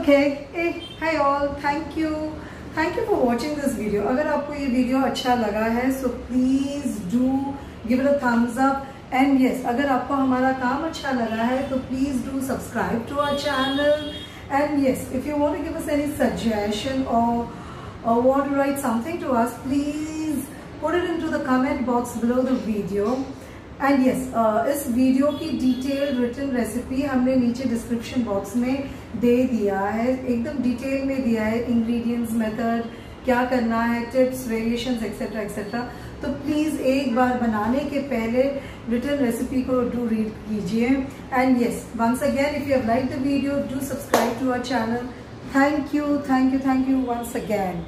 Okay, hey, hi all, thank you for watching this video. अगर आपको ये video अच्छा लगा है so please do give it a thumbs up and yes, अगर आपको हमारा काम अच्छा लगा है तो please do subscribe to our channel and yes, if you want to give us any suggestion or want to write something to us, please put it into the comment box below the video. And yes इस video की detail written recipe हमने नीचे description box में दे दिया है, एकदम detail में दिया है, इंग्रेडिएंट्स, मेथड, क्या करना है, टिप्स, वेरिएशंस एक्सेट्रा एक्सेट्रा. तो प्लीज़ एक बार बनाने के पहले रिटन रेसिपी को डू रीड कीजिए. And yes, once again if you have like the video do subscribe to our channel. Thank you once again.